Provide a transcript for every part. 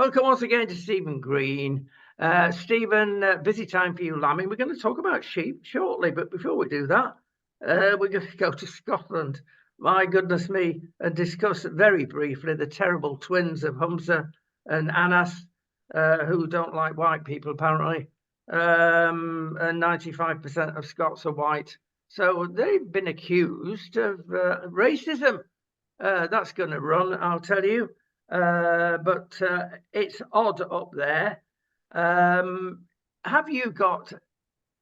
Welcome once again to Stephen Green. Stephen, busy time for you, lambing. We're going to talk about sheep shortly, but before we do that, we're going to go to Scotland. My goodness me, and discuss very briefly the terrible twins of Humza and Anas, who don't like white people apparently. And 95% of Scots are white. So they've been accused of racism. That's going to run, I'll tell you. But it's odd up there. Have you got,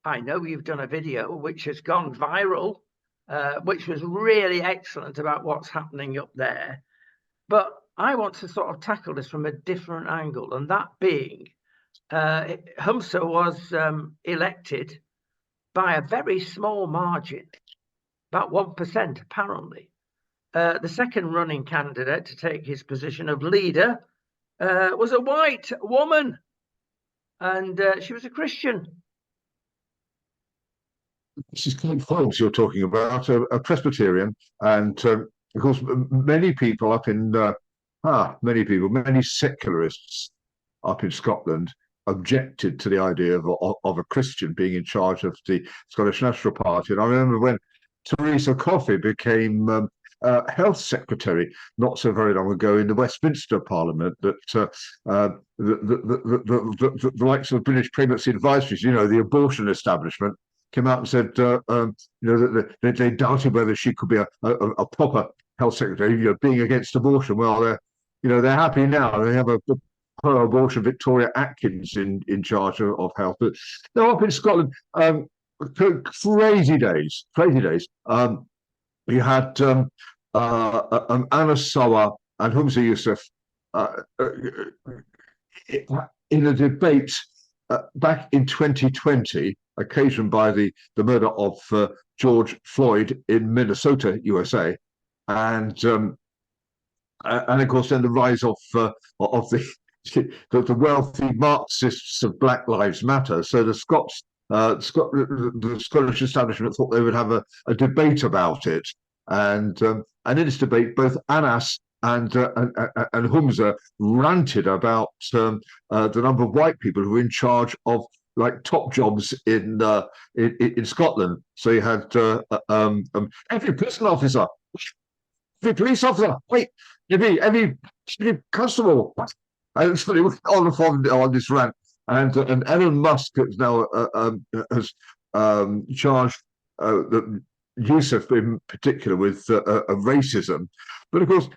I know you've done a video which has gone viral, which was really excellent about what's happening up there. But I want to sort of tackle this from a different angle, and that being Humza was elected by a very small margin, about 1% apparently. The second running candidate to take his position of leader was a white woman, and she was a Christian. This is Kate Forbes you're talking about, a Presbyterian, and of course many people up in many secularists up in Scotland objected to the idea of a Christian being in charge of the Scottish National Party. And I remember when Theresa Coffey became Health Secretary not so very long ago in the Westminster Parliament, that the likes of British Pregnancy Advisories, the abortion establishment, came out and said, that they doubted whether she could be a proper health secretary, being against abortion. Well, they're happy now. They have a pro-abortion Victoria Atkins in charge of health. But no, up in Scotland, crazy days. You had Anas Sarwar and Humza Yousaf in a debate back in 2020, occasioned by the murder of George Floyd in Minnesota, USA, and of course then the rise of the wealthy Marxists of Black Lives Matter. So the Scottish establishment thought they would have a debate about it, and in this debate, both Anas and Humza ranted about the number of white people who were in charge of top jobs in Scotland. So you had every prison officer, every police officer, every constable, and so they were on this rant. And Elon Musk has now charged Yousaf in particular with racism. But of course,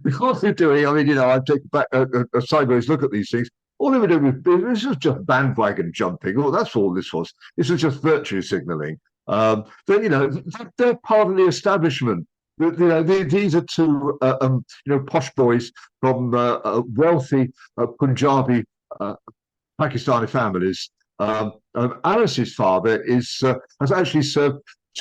because they're doing, I take back a sideways look at these things. All they were doing this was just bandwagon jumping. Oh, that's all this was. This was just virtue signalling. They're part of the establishment. These are two posh boys from wealthy Punjabi Pakistani families. Anas's father has actually served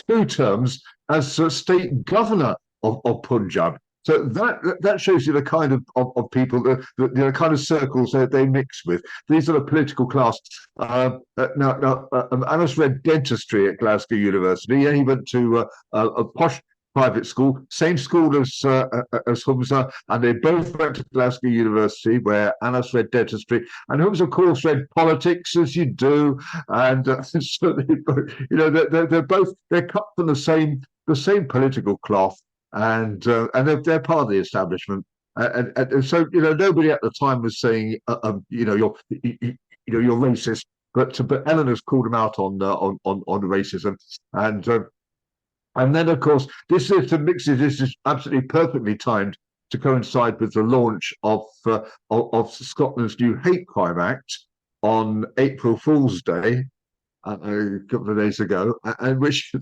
2 terms as state governor of Punjab. So that shows you the kind of people, the kind of circles that they mix with. These are the political class. Anas read dentistry at Glasgow University, and he went to a posh private school, same school as Humza, and they both went to Glasgow University, where Anas read dentistry, and Humza, of course, read politics, as you do, and so they're cut from the same political cloth. And they're part of the establishment, and so nobody at the time was saying you're racist, but Eleanor's called them out on racism, and then of course this is absolutely perfectly timed to coincide with the launch of Scotland's new Hate Crime Act on April Fool's Day a couple of days ago, and which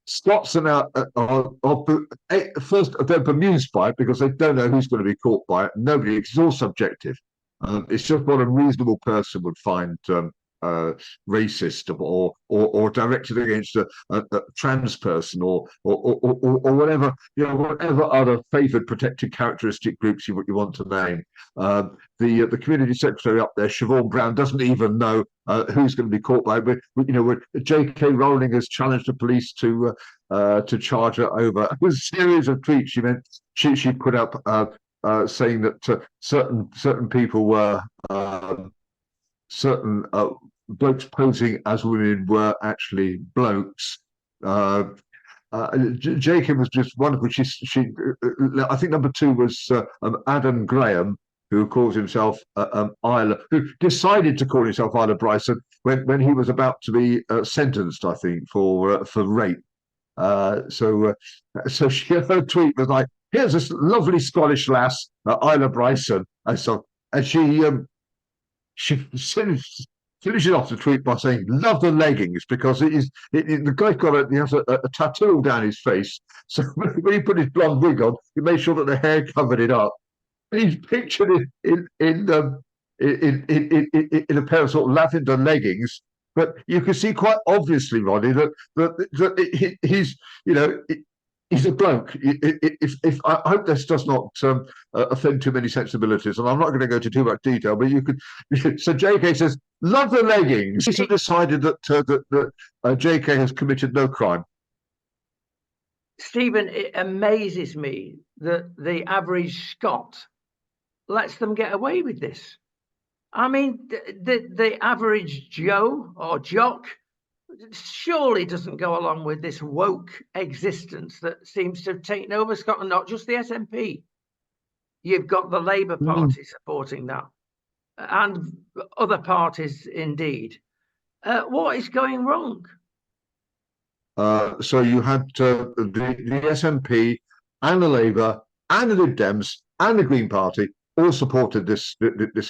Scots are now first they're bemused by it because they don't know who's going to be caught by it. Nobody, it's all subjective. It's just what a reasonable person would find racist or directed against a trans person or whatever other favoured protected characteristic groups you want to name. The community secretary up there, Siobhan Brown, doesn't even know who's going to be caught by it. But J.K. Rowling has challenged the police to charge her over a series of tweets. She put up saying that certain people were certain blokes posing as women were actually blokes. Jacob was just wonderful. I think number two was Adam Graham, who calls himself Isla, who decided to call himself Isla Bryson when he was about to be sentenced, I think, for rape. So her tweet was like, "Here's this lovely Scottish lass, Isla Bryson," and she finishes off the tweet by saying, "Love the leggings," because the guy's got he has a tattoo down his face. So when he put his blonde wig on, he made sure that the hair covered it up. And he's pictured in a pair of sort of lavender leggings. But you can see quite obviously, Ronnie, that he's, you know, he's a bloke. If I hope this does not offend too many sensibilities, and I'm not going to go into too much detail, but you could. So JK says, "Love the leggings." He's decided that JK has committed no crime. Stephen, it amazes me that the average Scot lets them get away with this. I mean, the average Joe or Jock surely doesn't go along with this woke existence that seems to have taken over Scotland, not just the SNP. You've got the Labour Party supporting that, and other parties indeed. What is going wrong? So you had the SNP and the Labour and the Lib Dems and the Green Party all supported this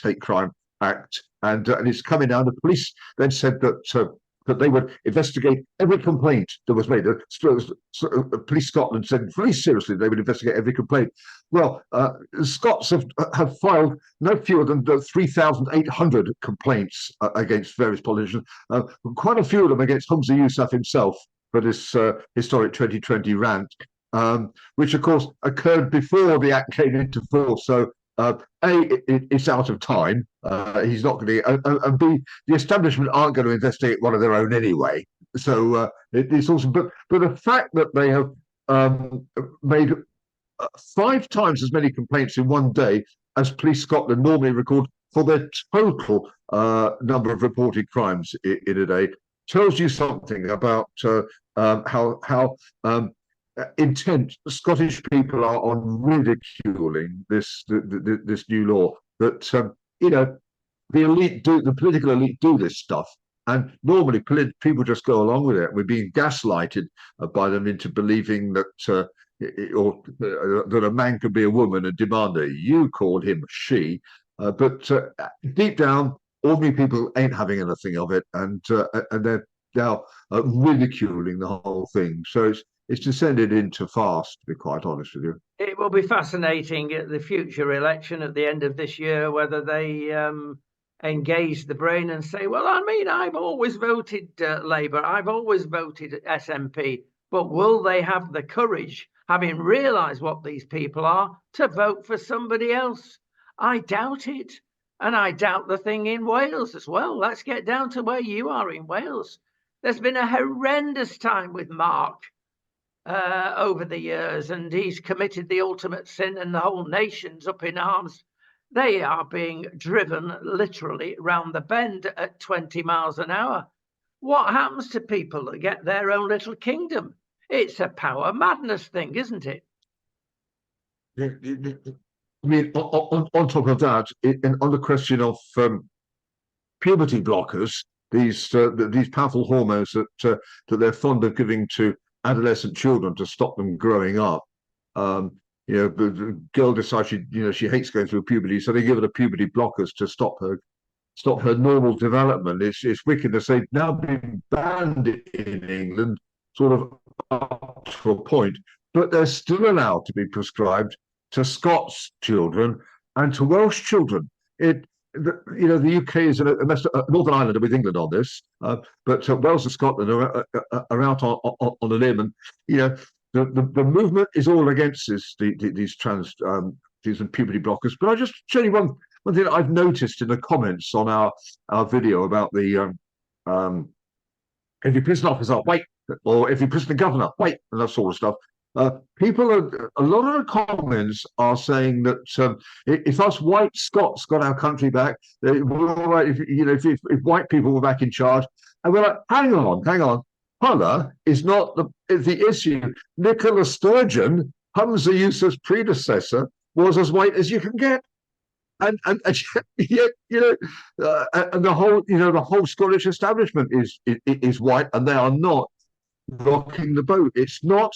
hate crime act, and it's coming down. The police then said that they would investigate every complaint that was made. Police Scotland said very seriously they would investigate every complaint. Well, Scots have filed no fewer than 3,800 complaints against various politicians, quite a few of them against Humza Yousaf himself for this historic 2020 rant, which of course occurred before the act came into force. So it's out of time. He's not going to, and B, the establishment aren't going to investigate one of their own anyway. So it's also, but the fact that they have made 5 times as many complaints in one day as Police Scotland normally record for their total number of reported crimes in a day tells you something about how intent Scottish people are on ridiculing this new law. That you know, the political elite do this stuff, and normally people just go along with it. We're being gaslighted by them into believing that that a man could be a woman and demand a you called him she, but deep down, ordinary people ain't having anything of it, and they're now ridiculing the whole thing. So it's descended into farce, to be quite honest with you. It will be fascinating at the future election at the end of this year whether they engage the brain and say, well, I mean, I've always voted Labour, I've always voted SNP, but will they have the courage, having realised what these people are, to vote for somebody else? I doubt it. And I doubt the thing in Wales as well. Let's get down to where you are in Wales. There's been a horrendous time with Mark over the years, and he's committed the ultimate sin, and the whole nation's up in arms. They are being driven literally round the bend at 20 miles an hour. What happens to people that get their own little kingdom? It's a power madness thing, isn't it? I mean, on top of that, on the question of puberty blockers, these powerful hormones that they're fond of giving to adolescent children to stop them growing up. You know, the girl decides she hates going through puberty, so they give her the puberty blockers to stop her normal development. It's wicked that they've now been banned in England, sort of up to a point, but they're still allowed to be prescribed to Scots children and to Welsh children. The UK is Northern Ireland with England on this, but Wales and Scotland are out on a limb, and the movement is all against these trans these puberty blockers. But I just show you one thing that I've noticed in the comments on our video about the if you prison officer, wait, or if you prison the governor, wait, and that sort of stuff. People a lot of the comments are saying that if us white Scots got our country back, we're all right. If white people were back in charge, and we're like, hang on, colour is not the issue. Nicola Sturgeon, Humza Yousaf's predecessor, was as white as you can get. And yet, and the whole Scottish establishment is white, and they are not rocking the boat. It's not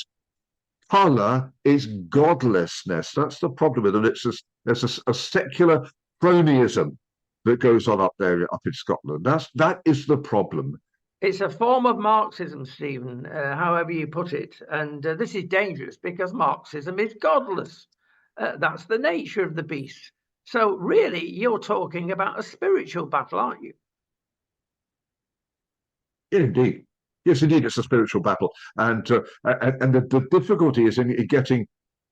colour, it's godlessness. That's the problem with it. There's a secular cronyism that goes on up in Scotland. That is the problem. It's a form of Marxism, Stephen, however you put it. And this is dangerous because Marxism is godless. That's the nature of the beast. So really, you're talking about a spiritual battle, aren't you? Yeah, indeed. Yes, indeed, it's a spiritual battle. And the difficulty is in getting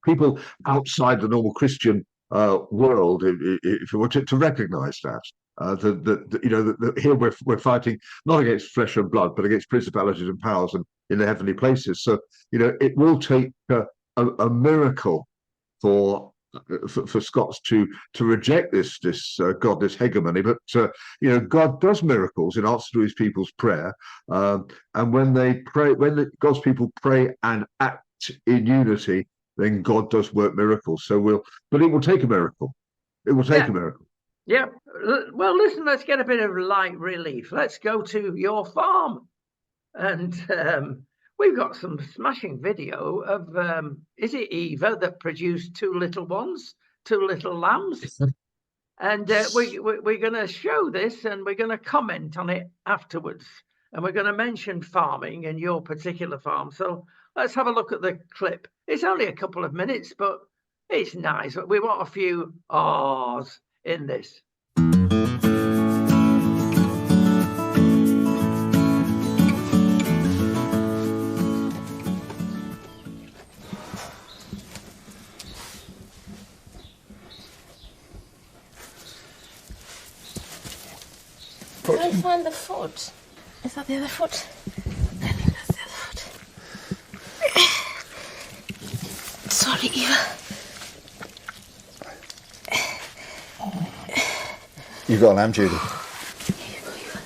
people outside the normal Christian world, if you want to recognise that. Here we're fighting not against flesh and blood, but against principalities and powers and in the heavenly places. So it will take a miracle for Scots to reject this godless hegemony, but God does miracles in answer to His people's prayer, and when they pray, when God's people pray and act in unity, then God does work miracles. But it will take a miracle. It will take a miracle. Yeah. Well, listen, let's get a bit of light relief. Let's go to your farm. And we've got some smashing video of, is it Eva that produced two little lambs? And we're going to show this and we're going to comment on it afterwards. And we're going to mention farming and your particular farm. So let's have a look at the clip. It's only a couple of minutes, but it's nice. We want a few ahs in this. I can't find the foot. Is that the other foot? I think that's the other foot. Sorry, Eva. You've got a lamb, Judy. Here you go, Eva.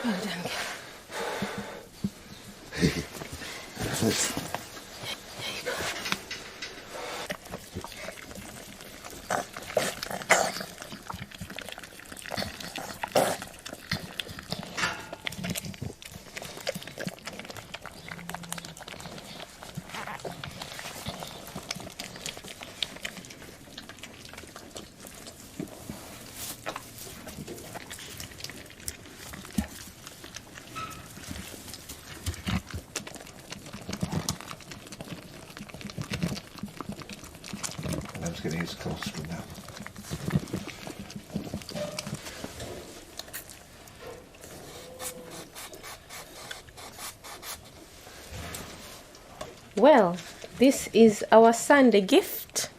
Well done. There you go. Lamb's getting his colostrum now. Well, this is our Sunday gift.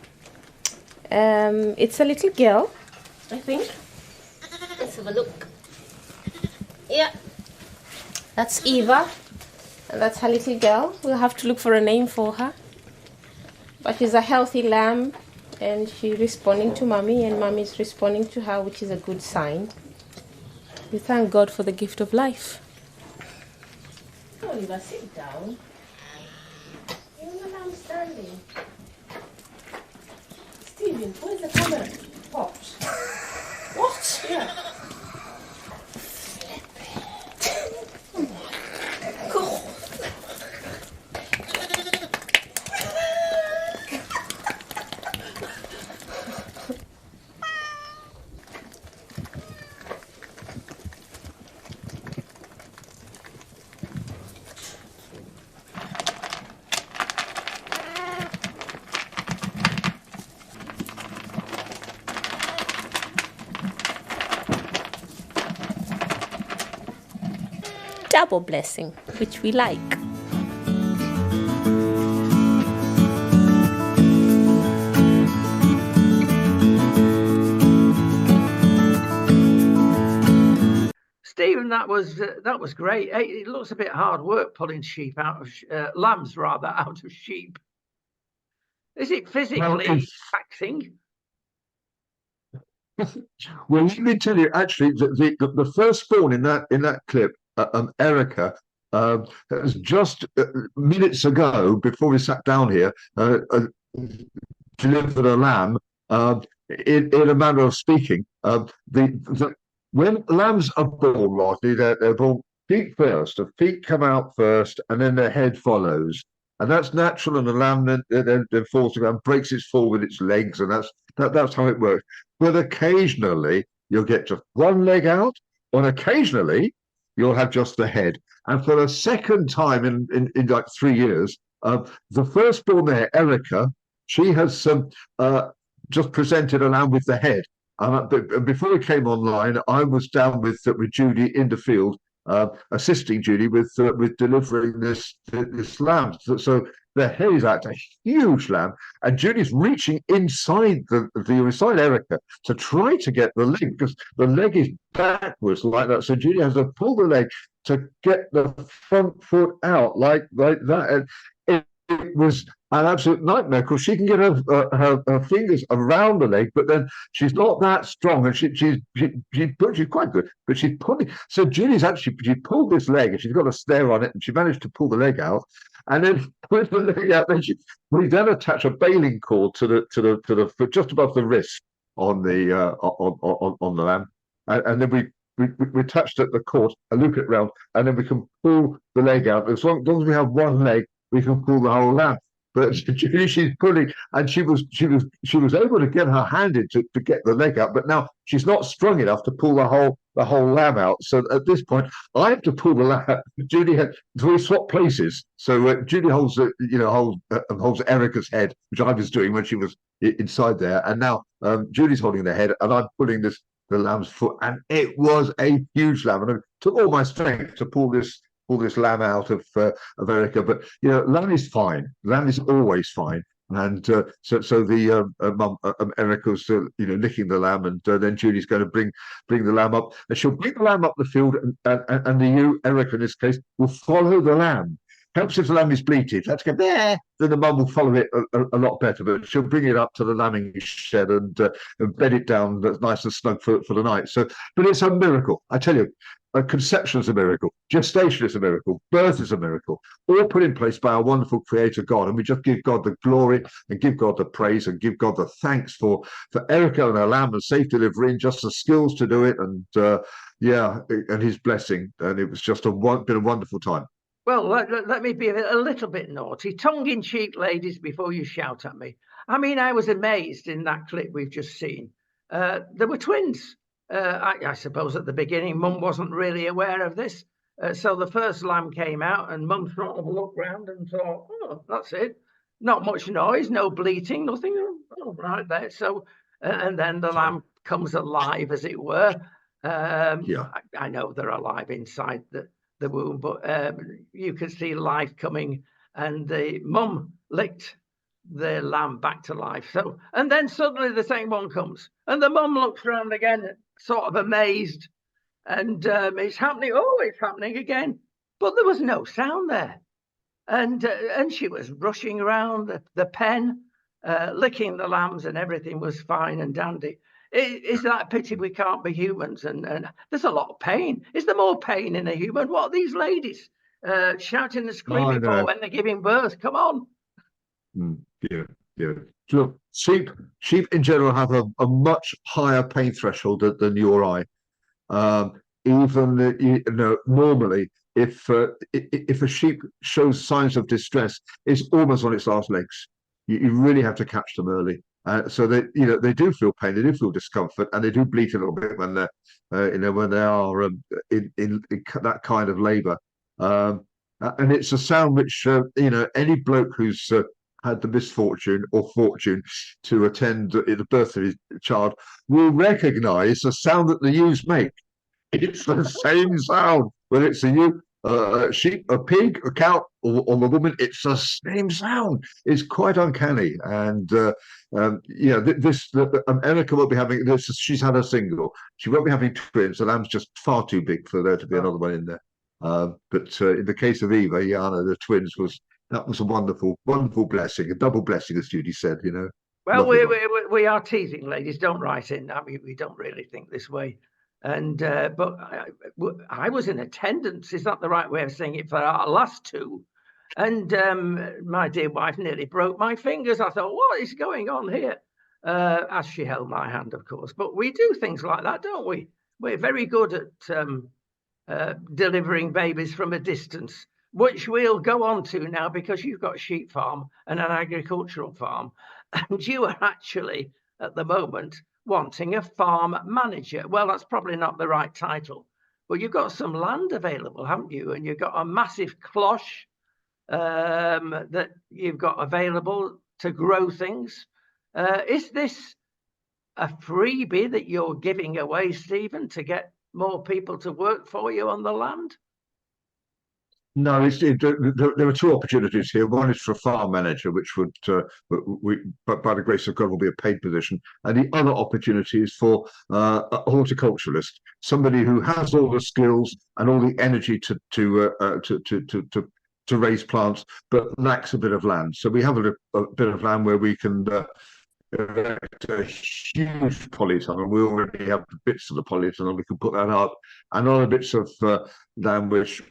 It's a little girl, I think. Let's have a look. Yeah, that's Eva, and that's her little girl. We'll have to look for a name for her. But she's a healthy lamb, and she's responding to Mummy, and Mummy's responding to her, which is a good sign. We thank God for the gift of life. Oliver, sit down. I'm standing. Stephen, where's the camera? What? What? Yeah. God. Double blessing, which we like. Stephen, Stephen, that was great. It looks a bit hard work pulling sheep out of lambs rather out of sheep. Is it physically taxing? Well, let me tell you, actually, the firstborn in that clip, Erica, has just minutes ago, before we sat down here, delivered a lamb. In a manner of speaking, when lambs are born, Rodney, they're born feet first. The feet come out first, and then the head follows. And that's natural, and the lamb then falls to the ground, breaks its fall with its legs, and that's how it works. But occasionally you'll get just one leg out, and occasionally you'll have just the head. And for the second time in like 3 years, the firstborn there, Erica, she has just presented a lamb with the head. But before we came online, I was down with Judy in the field, assisting Judy with delivering this lamb. So the head is out, a huge lamb, and Judy's reaching inside inside Erica to try to get the leg, because the leg is backwards like that. So Judy has to pull the leg to get the front foot out like that. And it was an absolute nightmare, because she can get her fingers around the leg, but then she's not that strong, and she's quite good, but she's pulling. So Judy's actually, she pulled this leg, and she's got a snare on it, and she managed to pull the leg out, and then with the leg out, we then attach a baling cord to the foot just above the wrist on the lamb, and then we attach the cord and loop it round, and then we can pull the leg out. As long as we have one leg, we can pull the whole lamb. But Judy, she's pulling, and she was able to get her hand in to get the leg out, but now she's not strong enough to pull the whole lamb out. So at this point, I have to pull the lamb. Judy we swap places. So Judy holds Erica's head, which I was doing when she was inside there, and now Judy's holding the head, and I'm pulling the lamb's foot, and it was a huge lamb, and it took all my strength to pull this lamb out of Erica. But lamb is fine. Lamb is always fine. And so the mum Erica's licking the lamb, and then Judy's going to bring the lamb up, and she'll bring the lamb up the field, and the Erica in this case will follow the lamb. Helps if the lamb is bleated. Let's go there. Then the mum will follow it a lot better. But she'll bring it up to the lambing shed and bed it down that's nice and snug for the night. So, but it's a miracle, I tell you. Conception is a miracle. Gestation is a miracle. Birth is a miracle. All put in place by our wonderful Creator God, and we just give God the glory and give God the praise and give God the thanks for Erica and her lamb and safe delivery, and just the skills to do it, and and His blessing. And it was just been a wonderful time. Well, let me be a little bit naughty, tongue-in-cheek, ladies, before you shout at me. I mean, I was amazed in that clip we've just seen. There were twins. I suppose at the beginning, Mum wasn't really aware of this. So the first lamb came out, and Mum sort of looked round and thought, oh, that's it. Not much noise, no bleating, nothing. Oh, right there. So, and then the lamb comes alive, as it were. I know they're alive inside the womb, but you can see life coming, and the mum licked the lamb back to life. So, and then suddenly the same one comes, and the mum looks around again, sort of amazed, and it's happening. Oh, it's happening again, but there was no sound there, and she was rushing around the pen, licking the lambs, and everything was fine and dandy. Is that a pity we can't be humans? And there's a lot of pain. Is there more pain in a human? What are these ladies shouting and screaming for when they're giving birth? Come on. Yeah. So sheep in general have a much higher pain threshold than you or I. Even normally, if a sheep shows signs of distress, it's almost on its last legs. You really have to catch them early. So they do feel pain, they do feel discomfort, and they do bleat a little bit when they are in that kind of labour. And it's a sound which any bloke who's had the misfortune or fortune to attend the birth of his child will recognise the sound that the ewes make. It's the same sound, whether it's a ewe sheep, a pig, a cow, or a woman, it's the same sound. It's quite uncanny. And Erica won't be having this. She's had a single. She won't be having twins. The lamb's just far too big for there to be another one in there. But in the case of Eva, Jana, the twins that was a wonderful, wonderful blessing, a double blessing, as Judy said. Well, we are teasing, ladies. Don't write in. I mean, we don't really think this way. And but I was in attendance. Is that the right way of saying it? For our last two, and my dear wife nearly broke my fingers. I thought, what is going on here? As she held my hand, of course. But we do things like that, don't we? We're very good at delivering babies from a distance, which we'll go on to now, because you've got a sheep farm and an agricultural farm, and you are actually at the moment wanting a farm manager. Well, that's probably not the right title, but you've got some land available, haven't you? And you've got a massive cloche that you've got available to grow things. Is this a freebie that you're giving away, Stephen, to get more people to work for you on the land? No, there are two opportunities here. One is for a farm manager, which would, but by the grace of God, will be a paid position. And the other opportunity is for a horticulturalist, somebody who has all the skills and all the energy to raise plants, but lacks a bit of land. So we have a bit of land where we can erect a huge polytunnel. We already have bits of the polytunnel. We can put that up, and other bits of land which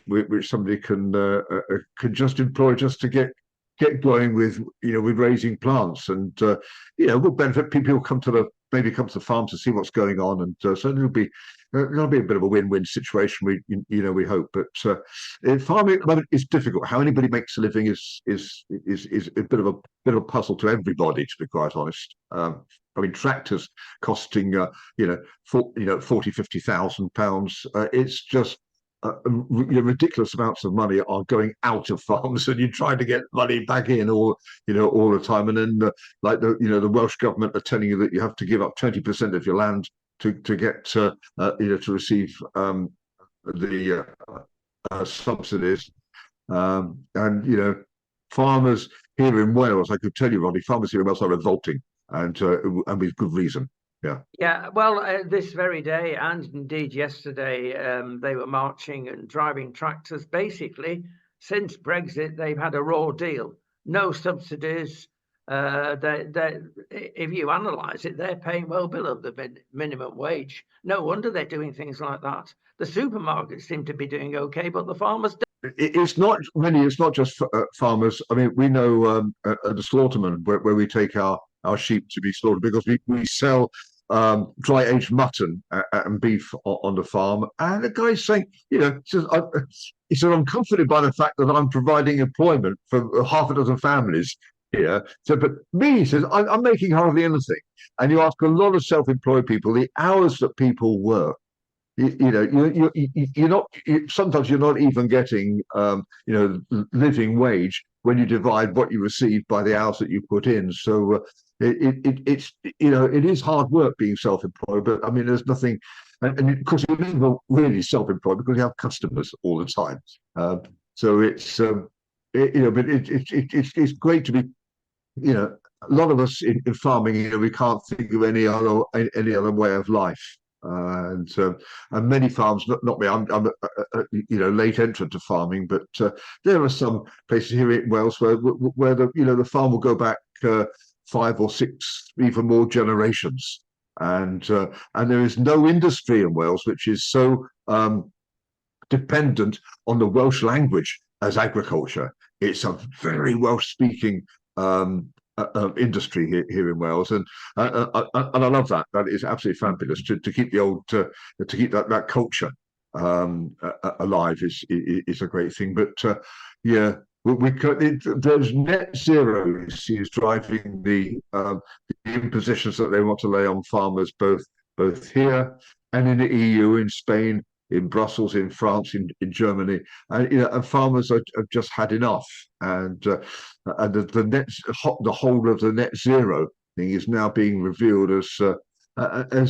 somebody can just employ just to get going with with raising plants, and will benefit people who come to the farm to see what's going on, and so it'll be a bit of a win-win situation. We hope, but farming at the moment is difficult. How anybody makes a living is a bit of a puzzle to everybody, to be quite honest. I mean, tractors costing 40,000-50,000 pounds. It's just ridiculous amounts of money are going out of farms, and you're trying to get money back in all the time. And then the Welsh government are telling you that you have to give up 20% of your land to get to receive the subsidies. And farmers here in Wales, I could tell you, Roddy, farmers here in Wales are revolting, and with good reason. Yeah. Well, this very day, and indeed yesterday, they were marching and driving tractors. Basically, since Brexit, they've had a raw deal. No subsidies. If you analyse it, they're paying well below the minimum wage. No wonder they're doing things like that. The supermarkets seem to be doing okay, but the farmers don't. It's not just farmers. I mean, we know at the Slaughterman where we take our sheep to be slaughtered, because we sell dry aged mutton and beef on the farm, and the guy's saying, he said, I'm comforted by the fact that I'm providing employment for half a dozen families here. So, but me, he says, I'm making hardly anything. And you ask a lot of self-employed people, the hours that people work, you're not. Sometimes you're not even getting, living wage when you divide what you receive by the hours that you put in. So it is hard work being self-employed. But I mean, there's nothing, and of course you're never really self-employed because you have customers all the time. So it's but it's great to be. A lot of us in farming, we can't think of any other way of life. And many farms, not me. I'm a late entrant to farming, but there are some places here in Wales where the farm will go back 5 or 6, even more generations, and there is no industry in Wales which is so dependent on the Welsh language as agriculture. It's a very Welsh-speaking industry here in Wales, and I love that. That is absolutely fabulous to keep the old to keep that culture alive is a great thing. But there's net zero is driving the impositions that they want to lay on farmers, both here and in the EU, in Spain, in Brussels, in France, in Germany, and farmers have just had enough, and the whole of the net zero thing is now being revealed as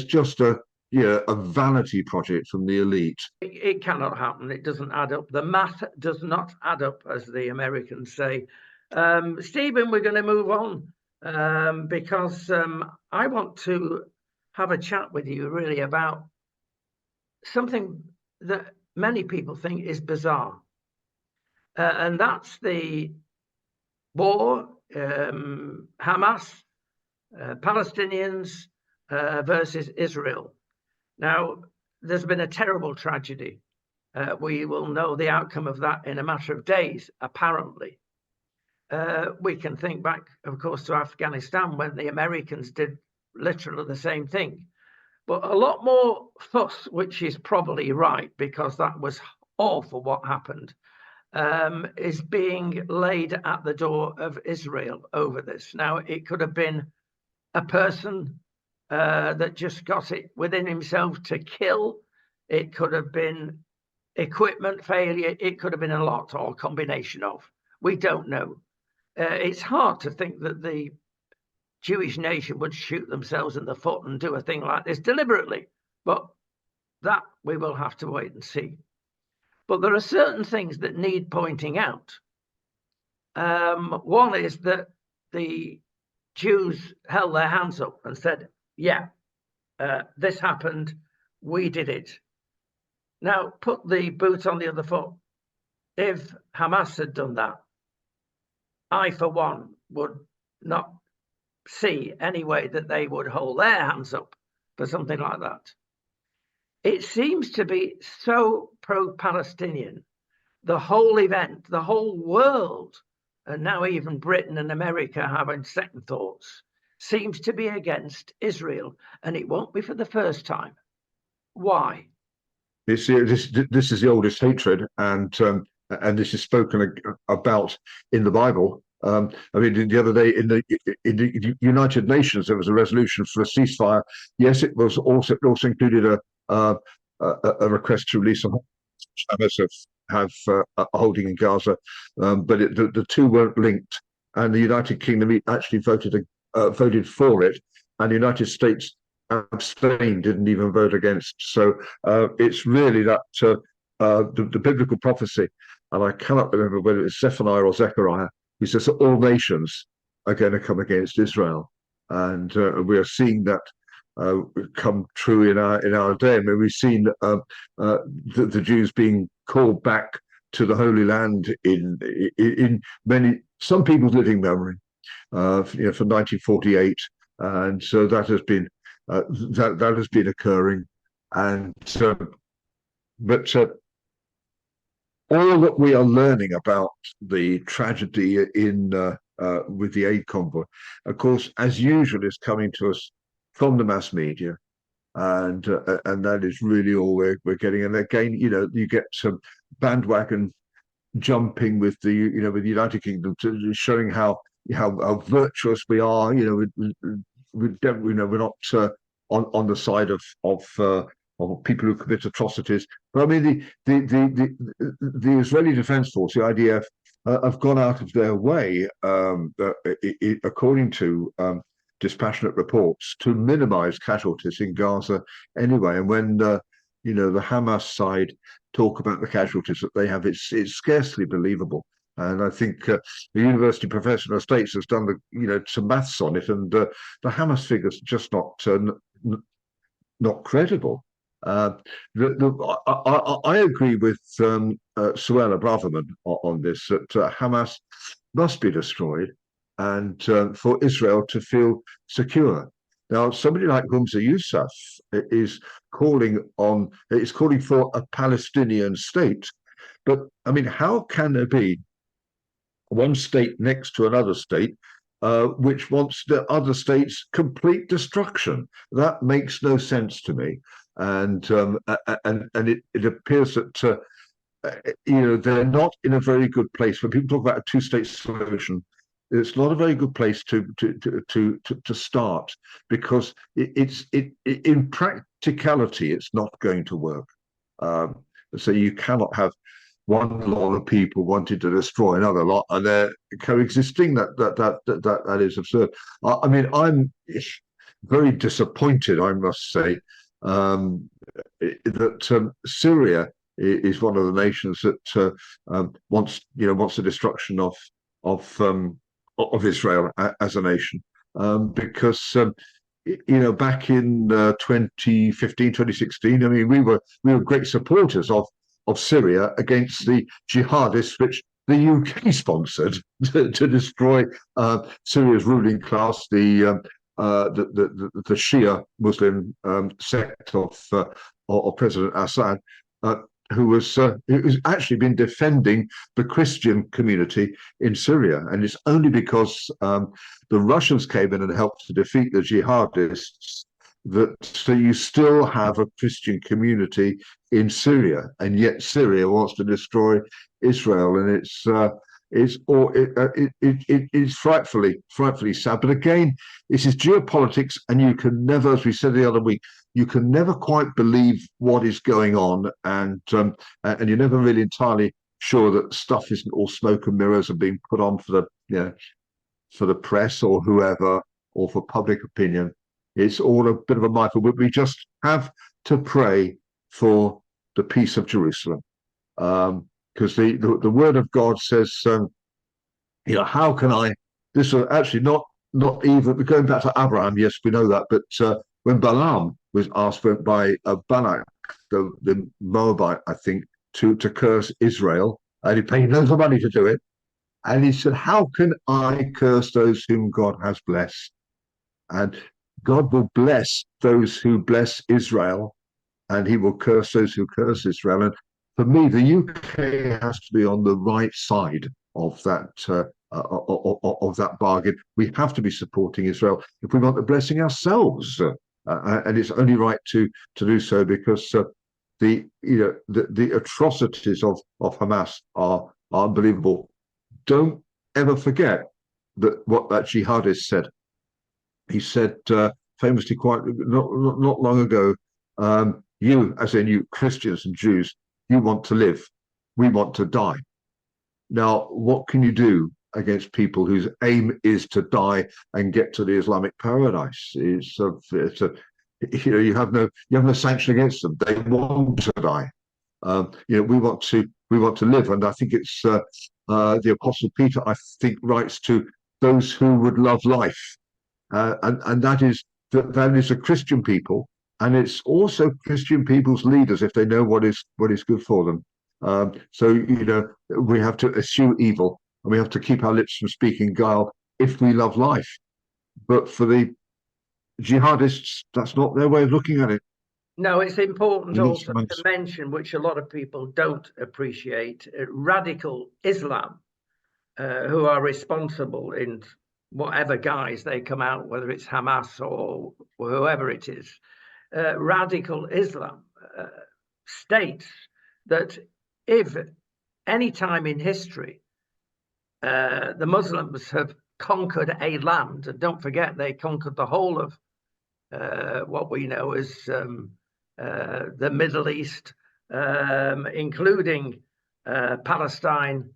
just a a vanity project from the elite. It cannot happen. It doesn't add up. The math does not add up, as the Americans say. Stephen, we're going to move on because I want to have a chat with you really about something that many people think is bizarre. And that's the war, Hamas, Palestinians versus Israel. Now, there's been a terrible tragedy. We will know the outcome of that in a matter of days, apparently. We can think back, of course, to Afghanistan when the Americans did literally the same thing. But a lot more fuss, which is probably right, because that was awful what happened, is being laid at the door of Israel over this. Now, it could have been a person that just got it within himself to kill. It could have been equipment failure. It could have been a lot, or a combination of. We don't know. It's hard to think that the Jewish nation would shoot themselves in the foot and do a thing like this deliberately, but that we will have to wait and see. But there are certain things that need pointing out. One is that the Jews held their hands up and said, yeah, this happened, we did it. Now, put the boot on the other foot. If Hamas had done that, I, for one, would not see any way that they would hold their hands up for something like that. It seems to be so pro-Palestinian. The whole event, the whole world, and now even Britain and America having second thoughts, seems to be against Israel, and it won't be for the first time. Why? This is the oldest hatred, and this is spoken about in the Bible. I mean, the other day in the United Nations, there was a resolution for a ceasefire. Yes, it also included a request to release some Hamas have holding in Gaza, but the two weren't linked. And the United Kingdom actually voted for it, and the United States abstained, didn't even vote against. So it's really that the biblical prophecy, and I cannot remember whether it's Zephaniah or Zechariah. He says that all nations are going to come against Israel, and we are seeing that come true in our day. I mean, we've seen the Jews being called back to the Holy Land in some people's living memory, from 1948, and so that has been that has been occurring, and but. All that we are learning about the tragedy with the aid convoy, of course, as usual, is coming to us from the mass media, and that is really all we're getting. And again, you get some bandwagon jumping with the United Kingdom, to showing how virtuous we are. We're not on the side of people who commit atrocities. But I mean, the Israeli Defense Force, the IDF, have gone out of their way, according to dispassionate reports, to minimize casualties in Gaza anyway. And when the Hamas side talk about the casualties that they have, it's scarcely believable. And I think the University Professional States has done some maths on it, and the Hamas figures are just not credible. I agree with Suella Braverman on this, that Hamas must be destroyed, and for Israel to feel secure. Now, somebody like Humza Yousaf is calling for a Palestinian state, but I mean, how can there be one state next to another state which wants the other state's complete destruction? That makes no sense to me. And it appears that they're not in a very good place. When people talk about a two-state solution, it's not a very good place to start, because in practicality it's not going to work. So you cannot have one lot of people wanting to destroy another lot, and they're coexisting. That is absurd. I mean, I'm very disappointed, I must say, Syria is one of the nations that wants the destruction of Israel as a nation, because back in 2015, 2016, I mean, we were great supporters of Syria against the jihadists, which the UK sponsored to destroy Syria's ruling class, the Shia Muslim sect of President Assad, who's actually been defending the Christian community in Syria. And it's only because the Russians came in and helped to defeat the jihadists so you still have a Christian community in Syria, and yet Syria wants to destroy Israel, and it's frightfully sad. But again, this is geopolitics, and you can never, as we said the other week, you can never quite believe what is going on, and you're never really entirely sure that stuff isn't all smoke and mirrors and being put on for the press or whoever, or for public opinion. It's all a bit of a minefield, but we just have to pray for the peace of Jerusalem, because the word of God says, how can I? This was actually not even going back to Abraham. Yes, we know that, but when Balaam was asked by Balak, the Moabite, I think, to curse Israel, and he paid loads of money to do it, and he said, "How can I curse those whom God has blessed?" And God will bless those who bless Israel, and he will curse those who curse Israel. And for me, the UK has to be on the right side of that bargain. We have to be supporting Israel if we want the blessing ourselves, and it's only right to do so, because the atrocities of Hamas are unbelievable. Don't ever forget what that jihadist said. He said famously, quite not long ago, you, as in you Christians and Jews, you want to live, we want to die. Now, what can you do against people whose aim is to die and get to the Islamic paradise? You have no sanction against them. They want to die. We want to live, and I think it's the Apostle Peter, I think, writes to those who would love life. And that is a Christian people, and it's also Christian people's leaders if they know what is good for them. So we have to eschew evil, and we have to keep our lips from speaking guile if we love life. But for the jihadists, that's not their way of looking at it. No, it's important also to mention, which a lot of people don't appreciate, radical Islam, who are responsible in whatever guise they come out, whether it's Hamas or whoever it is. Radical Islam states that if any time in history the Muslims have conquered a land, and don't forget they conquered the whole of what we know as the Middle East, including Palestine,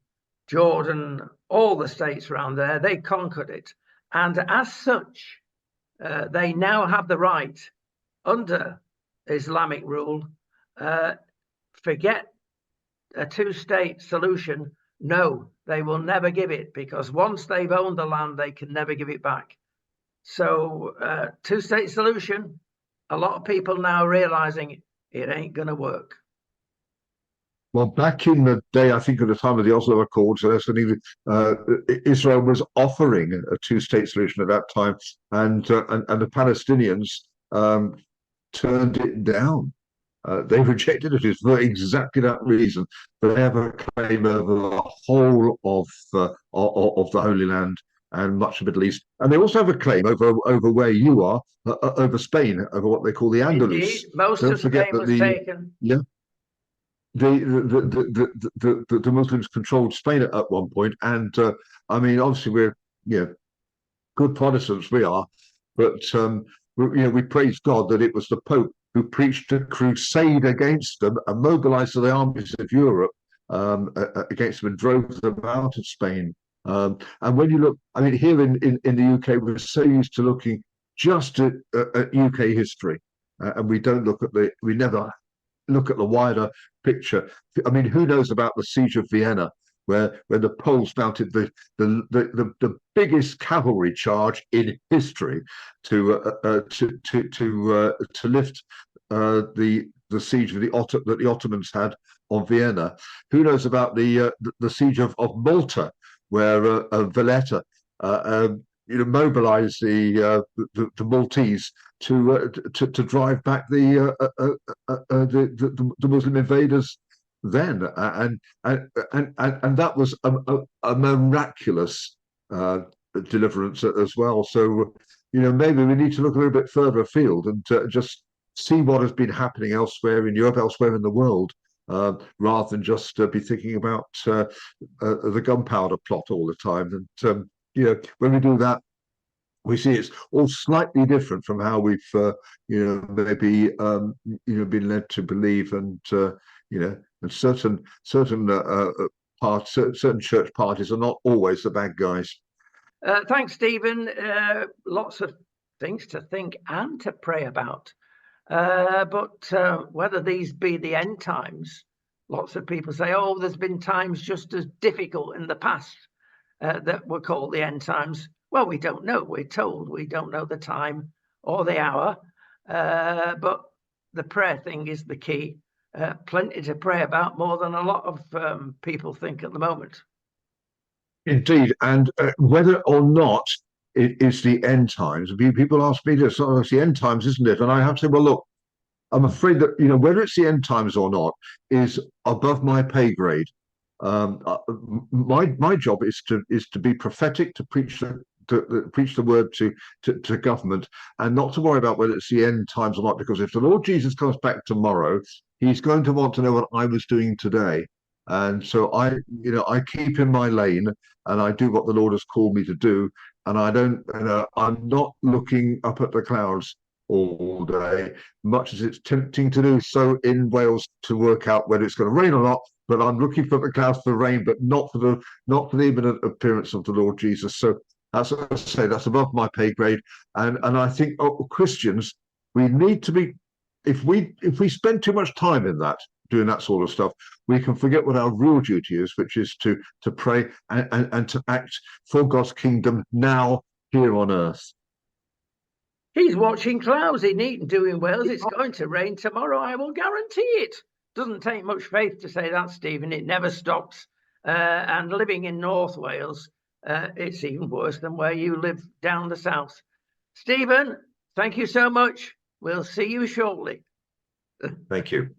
Jordan, all the states around there, they conquered it. And as such, they now have the right, under Islamic rule, forget a two-state solution. No, they will never give it, because once they've owned the land, they can never give it back. So two-state solution, a lot of people now realizing it ain't going to work. Well, back in the day, I think at the time of the Oslo Accords, Israel was offering a two-state solution at that time, and the Palestinians turned it down. They rejected it for exactly that reason. But they have a claim over the whole of the Holy Land and much of the Middle East, and they also have a claim over where you are, over Spain, over what they call the Andalus. Indeed, most of Spain was taken. Yeah. The Muslims controlled Spain at one point, and I mean, obviously we're good Protestants, we are, but we praise God that it was the Pope who preached a crusade against them and mobilized the armies of Europe against them and drove them out of Spain. And when you look, I mean, here in the UK, we're so used to looking just at UK history. and we never look at the wider picture. I mean, who knows about the siege of Vienna, where the Poles mounted the biggest cavalry charge in history to lift the siege of that the Ottomans had on Vienna. Who knows about the siege of Malta, where Valletta mobilized the Maltese to drive back the Muslim invaders then, and that was a miraculous deliverance as well. So maybe we need to look a little bit further afield and just see what has been happening elsewhere in Europe, elsewhere in the world, rather than just be thinking about the gunpowder plot all the time. And when we do that, we see it's all slightly different from how we've maybe been led to believe, and and certain church parties are not always the bad guys. Thanks, Stephen. Lots of things to think and to pray about. But whether these be the end times, lots of people say, oh, there's been times just as difficult in the past that were called the end times. Well, we don't know. We're told we don't know the time or the hour. But the prayer thing is the key. Plenty to pray about, more than a lot of people think at the moment. Indeed. And whether or not it is the end times, people ask me this, oh, it's the end times, isn't it? And I have to say, well, look, I'm afraid that whether it's the end times or not is above my pay grade. My job is to be prophetic, to preach the word to government, and not to worry about whether it's the end times or not. Because if the Lord Jesus comes back tomorrow, he's going to want to know what I was doing today. And so I keep in my lane, and I do what the Lord has called me to do. And I'm not looking up at the clouds all day, much as it's tempting to do so in Wales, to work out whether it's going to rain or not. But I'm looking for the clouds for rain, but not for the imminent appearance of the Lord Jesus. So as I say, that's above my pay grade. And I think Christians, we need to be, if we spend too much time in that, doing that sort of stuff, we can forget what our real duty is, which is to pray and to act for God's kingdom now, here on earth. He's watching clouds in Eton in Wales. It's going to rain tomorrow, I will guarantee it. Doesn't take much faith to say that, Stephen. It never stops. And living in North Wales, it's even worse than where you live down the south. Stephen, thank you so much. We'll see you shortly. Thank you.